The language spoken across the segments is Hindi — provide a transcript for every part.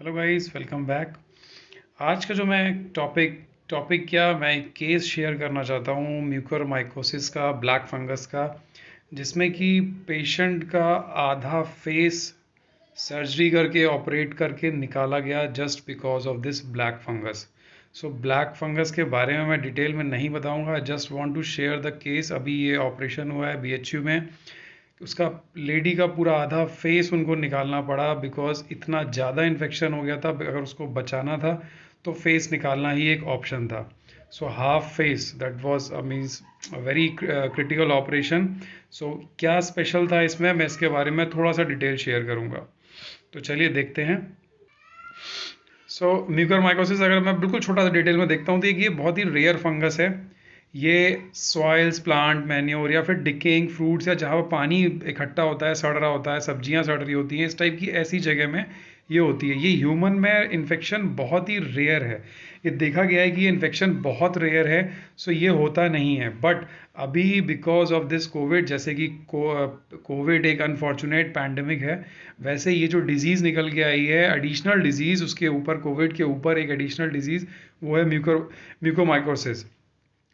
Hello guys, welcome back. आज का जो मैं टॉपिक क्या मैं एक केस शेयर करना चाहता हूँ म्यूकोरमाइकोसिस का, ब्लैक फंगस का, जिसमें कि पेशेंट का आधा फेस सर्जरी करके ऑपरेट करके निकाला गया just because of this black fungus. So black fungus के बारे में मैं डिटेल में नहीं बताऊंगा, just want to share the case. अभी ये ऑपरेशन हुआ है बीएचयू में। उसका लेडी का पूरा आधा फेस उनको निकालना पड़ा बिकॉज इतना ज़्यादा इन्फेक्शन हो गया था। अगर उसको बचाना था तो फेस निकालना ही एक ऑप्शन था। So half face that was means very critical operation. So क्या स्पेशल था इसमें, मैं इसके बारे में थोड़ा सा डिटेल शेयर करूंगा। तो चलिए देखते हैं। सो म्यूकरमाइकोसिस अगर मैं बिल्कुल छोटा सा डिटेल में देखता हूँ तो ये बहुत ही रेयर फंगस है। ये सॉइल्स, प्लांट मैन्योर या फिर डिकेइंग फ्रूट्स या जहाँ पर पानी इकट्ठा होता है, सड़ रहा होता है, सब्जियां सड़ रही होती हैं, इस टाइप की ऐसी जगह में ये होती है। ये ह्यूमन में इन्फेक्शन बहुत ही रेयर है। ये देखा गया है कि ये इन्फेक्शन बहुत रेयर है। सो ये होता नहीं है। बट अभी बिकॉज ऑफ दिस कोविड, जैसे कि कोविड एक अनफॉर्चुनेट पैंडमिक है, वैसे ये जो डिजीज़ निकल के आई है, एडिशनल डिजीज़ उसके ऊपर, कोविड के ऊपर एक एडिशनल डिजीज़, वो है म्यूकोमाइकोसिस।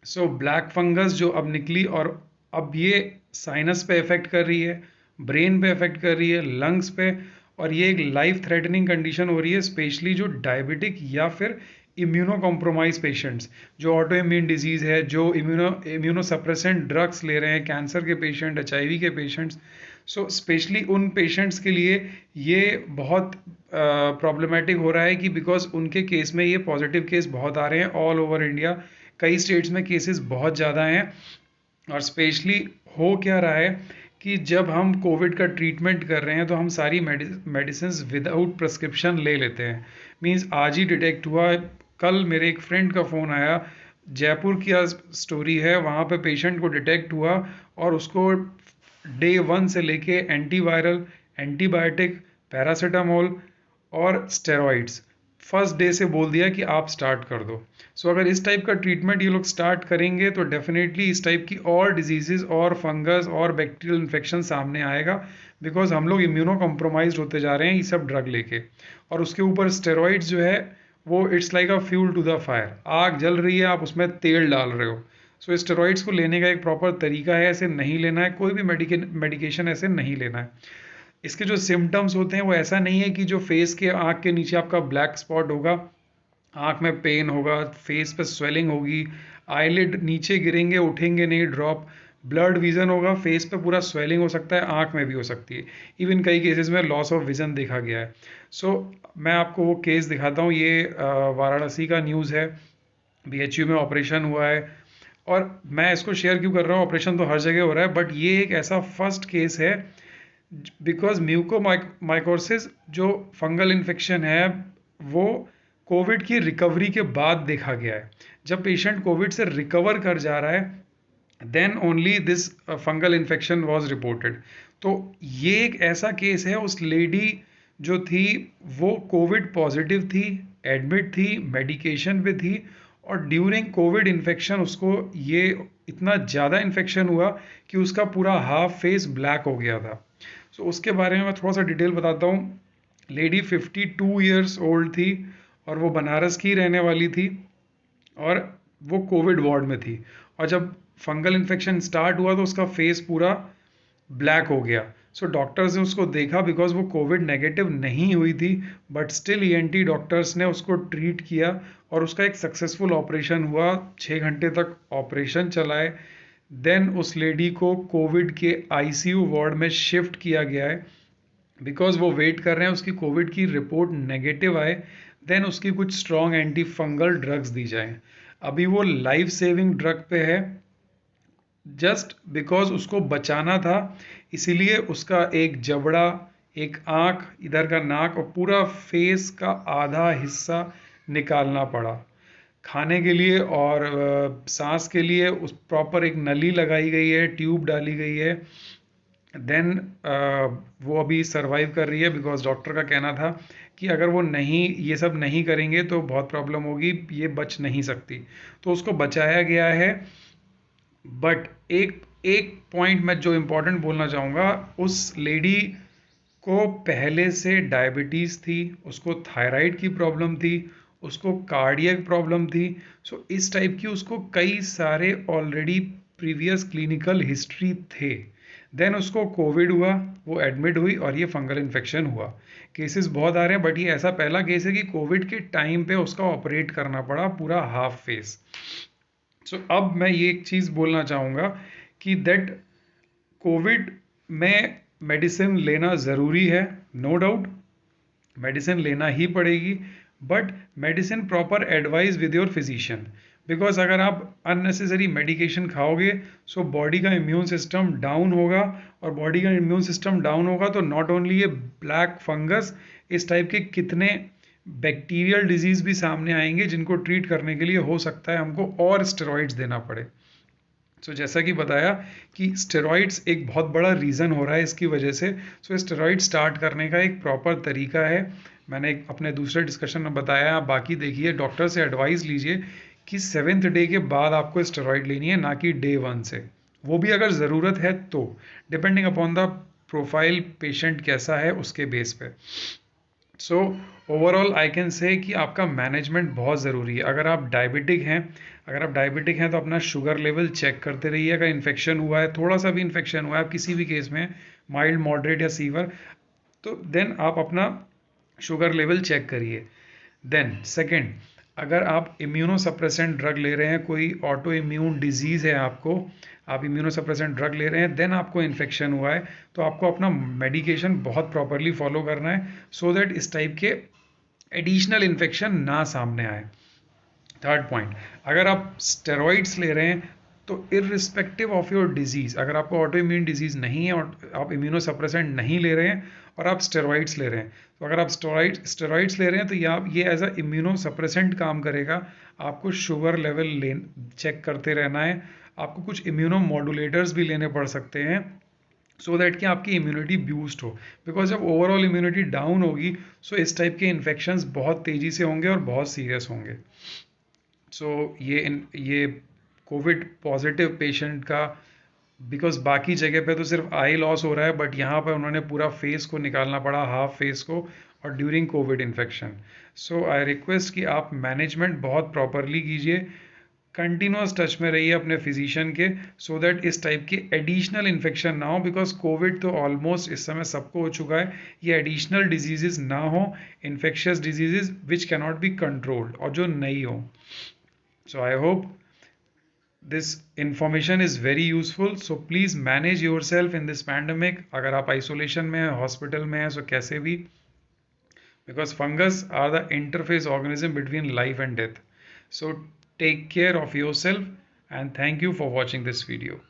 सो ब्लैक फंगस जो अब निकली, और अब ये साइनस पे इफेक्ट कर रही है, ब्रेन पे इफेक्ट कर रही है, लंग्स पे। और ये एक लाइफ थ्रेटनिंग कंडीशन हो रही है, स्पेशली जो डायबिटिक या फिर इम्यूनो कॉम्प्रोमाइज पेशेंट्स, जो ऑटो इम्यून डिजीज़ है, जो इम्यूनो सप्रेसेंट ड्रग्स ले रहे हैं, कैंसर के पेशेंट, एचआईवी के पेशेंट्स। सो स्पेशली उन पेशेंट्स के लिए ये बहुत प्रॉब्लमेटिक हो रहा है कि बिकॉज उनके केस में ये पॉजिटिव केस बहुत आ रहे हैं ऑल ओवर इंडिया। कई स्टेट्स में केसेस बहुत ज़्यादा हैं। और स्पेशली हो क्या रहा है कि जब हम कोविड का ट्रीटमेंट कर रहे हैं तो हम सारी मेडिसिन विदाउट प्रिस्क्रिप्शन ले लेते हैं। मींस आज ही डिटेक्ट हुआ, कल मेरे एक फ्रेंड का फ़ोन आया, जयपुर की स्टोरी है, वहाँ पे पेशेंट को डिटेक्ट हुआ और उसको डे 1 से लेके एंटीवायरल, एंटीबायोटिक, पैरासीटामोल और स्टेरॉइड्स फर्स्ट डे से बोल दिया कि आप स्टार्ट कर दो। सो अगर इस टाइप का ट्रीटमेंट ये लोग स्टार्ट करेंगे तो डेफिनेटली इस टाइप की और डिजीजेस और फंगस और बैक्टीरियल इन्फेक्शन सामने आएगा। बिकॉज हम लोग इम्यूनो कॉम्प्रोमाइज होते जा रहे हैं ये सब ड्रग लेके। और उसके ऊपर स्टेरॉइड्स जो है वो it's like a fuel to the fire. आग जल रही है, आप उसमें तेल डाल रहे हो। सो स्टेरॉइड्स को लेने का एक प्रॉपर तरीका है, ऐसे नहीं लेना है, कोई भी मेडिकेशन ऐसे नहीं लेना है। इसके जो सिम्टम्स होते हैं वो ऐसा नहीं है कि जो फेस के, आँख के नीचे आपका ब्लैक स्पॉट होगा, आँख में पेन होगा, फेस पे स्वेलिंग होगी, आईलिड नीचे गिरेंगे, उठेंगे नहीं ड्रॉप, ब्लड विजन होगा, फेस पे पूरा स्वेलिंग हो सकता है, आँख में भी हो सकती है। इवन कई केसेस में लॉस ऑफ विजन देखा गया है। सो मैं आपको वो केस दिखाता हूँ। ये वाराणसी का न्यूज़ है, बीएचयू में ऑपरेशन हुआ है। और मैं इसको शेयर क्यों कर रहा हूँ, ऑपरेशन तो हर जगह हो रहा है, बट ये एक ऐसा फर्स्ट केस है बिकॉज म्यूकोमाइकोसिस जो फंगल इन्फेक्शन है वो कोविड की रिकवरी के बाद देखा गया है। जब पेशेंट कोविड से रिकवर कर जा रहा है then only this fungal infection was reported. तो ये एक ऐसा केस है, उस लेडी जो थी वो कोविड पॉजिटिव थी, एडमिट थी, मेडिकेशन पे थी, और ड्यूरिंग कोविड इन्फेक्शन उसको ये इतना ज़्यादा इन्फेक्शन हुआ कि उसका पूरा हाफ फेस ब्लैक हो गया था। सो उसके बारे में मैं थोड़ा सा डिटेल बताता हूँ। लेडी 52 ईयर्स ओल्ड थी और वो बनारस की रहने वाली थी और वो कोविड वार्ड में थी। और जब फंगल इन्फेक्शन स्टार्ट हुआ तो उसका फेस पूरा ब्लैक हो गया। सो डॉक्टर्स ने उसको देखा, बिकॉज वो कोविड नेगेटिव नहीं हुई थी, बट स्टिल ईएनटी डॉक्टर्स ने उसको ट्रीट किया और उसका एक सक्सेसफुल ऑपरेशन हुआ। 6 घंटे तक ऑपरेशन चलाए। देन उस लेडी को कोविड के आईसीयू वार्ड में शिफ्ट किया गया है बिकॉज वो वेट कर रहे हैं उसकी कोविड की रिपोर्ट नेगेटिव आए, देन उसकी कुछ स्ट्रॉन्ग एंटी फंगल ड्रग्स दी जाएं। अभी वो लाइफ सेविंग ड्रग पे है, जस्ट बिकॉज उसको बचाना था, इसीलिए उसका एक जबड़ा, एक आँख, इधर का नाक और पूरा फेस का आधा हिस्सा निकालना पड़ा। खाने के लिए और सांस के लिए उस प्रॉपर एक नली लगाई गई है, ट्यूब डाली गई है। देन वो अभी सरवाइव कर रही है बिकॉज डॉक्टर का कहना था कि अगर वो नहीं, ये सब नहीं करेंगे तो बहुत प्रॉब्लम होगी, ये बच नहीं सकती। तो उसको बचाया गया है। बट एक एक पॉइंट मैं जो इम्पोर्टेंट बोलना चाहूँगा, उस लेडी उसको पहले से डायबिटीज़ थी, उसको थायराइड की प्रॉब्लम थी, उसको कार्डियक प्रॉब्लम थी। सो इस टाइप की उसको कई सारे ऑलरेडी प्रीवियस क्लिनिकल हिस्ट्री थे। देन उसको कोविड हुआ, वो एडमिट हुई और ये फंगल इन्फेक्शन हुआ। केसेस बहुत आ रहे हैं, बट ये ऐसा पहला केस है कि कोविड के टाइम पे उसका ऑपरेट करना पड़ा पूरा हाफ फेस। सो अब मैं ये एक चीज़ बोलना चाहूँगा कि दैट कोविड में मेडिसिन लेना ज़रूरी है, नो डाउट मेडिसिन लेना ही पड़ेगी, but medicine proper advice with your physician. Because अगर आप अननेसेसरी मेडिकेशन खाओगे सो बॉडी का इम्यून सिस्टम डाउन होगा, और बॉडी का इम्यून सिस्टम डाउन होगा तो नॉट ओनली ये ब्लैक फंगस, इस टाइप के कितने बैक्टीरियल डिजीज भी सामने आएंगे जिनको ट्रीट करने के लिए हो सकता है हमको और स्टेरॉइड्स देना पड़े। सो जैसा कि बताया कि स्टेरॉइड्स एक बहुत बड़ा रीज़न हो रहा है इसकी वजह से। सो स्टेरॉइड स्टार्ट करने का एक प्रॉपर तरीका है, मैंने अपने दूसरे डिस्कशन में बताया, आप बाकी देखिए, डॉक्टर से एडवाइस लीजिए कि 7th डे के बाद आपको स्टेरॉइड लेनी है, ना कि डे 1 से। वो भी अगर ज़रूरत है तो, depending upon the profile patient कैसा है उसके बेस पे। So overall I can say कि आपका मैनेजमेंट बहुत ज़रूरी है। अगर आप डायबिटिक हैं तो अपना शुगर लेवल चेक करते रहिए। अगर इन्फेक्शन हुआ है, थोड़ा सा भी इन्फेक्शन हुआ है, आप किसी भी केस में माइल्ड, मॉडरेट या सीवर, तो देन आप अपना शुगर लेवल चेक करिए। देन सेकंड, अगर आप इम्यूनोसप्रेसेंट ड्रग ले रहे हैं, कोई ऑटो इम्यून डिजीज़ है आपको, आप इम्यूनोसप्रेसेंट ड्रग ले रहे हैं, देन आपको इन्फेक्शन हुआ है, तो आपको अपना मेडिकेशन बहुत प्रॉपरली फॉलो करना है सो दैट इस टाइप के एडिशनल इन्फेक्शन ना सामने आए। थर्ड पॉइंट, अगर आप स्टेरॉइड्स ले रहे हैं तो इररिस्पेक्टिव ऑफ योर डिजीज़, अगर आपको ऑटो इम्यून डिजीज़ नहीं है और आप इम्यूनोसप्रेसेंट नहीं ले रहे हैं और आप स्टेरॉइड्स ले रहे हैं, तो अगर आप स्टेरॉइड्स ले रहे हैं तो ये एज अ इम्यूनोसप्रेसेंट काम करेगा। आपको शुगर लेवल चेक करते रहना है, आपको कुछ इम्यूनो मॉड्यूलेटर्स भी लेने पड़ सकते हैं सो दैट कि आपकी इम्यूनिटी बूस्ट हो। बिकॉज जब ओवरऑल इम्यूनिटी डाउन होगी सो इस टाइप के इन्फेक्शंस बहुत तेज़ी से होंगे और बहुत सीरियस होंगे। सो ये कोविड पॉजिटिव पेशेंट का, बिकॉज बाकी जगह पे तो सिर्फ आई लॉस हो रहा है, बट यहाँ पर उन्होंने पूरा फेस को निकालना पड़ा, हाफ फेस को, और during Covid infection. So I request कि आप मैनेजमेंट बहुत प्रॉपरली कीजिए, कंटिन्यूस टच में रहिए अपने फिजिशियन के सो दैट इस टाइप की एडिशनल इन्फेक्शन ना हो। बिकॉज कोविड तो ऑलमोस्ट इस समय सबको हो चुका है, ये एडिशनल डिजीजेस ना हो, infectious diseases which cannot be controlled और जो नहीं हो। So I hope this information is very useful. So please manage yourself in this pandemic. अगर आप isolation में हैं, hospital में हैं, so कैसे भी, because fungus are the interface organism between life and death. So take care of yourself and thank you for watching this video.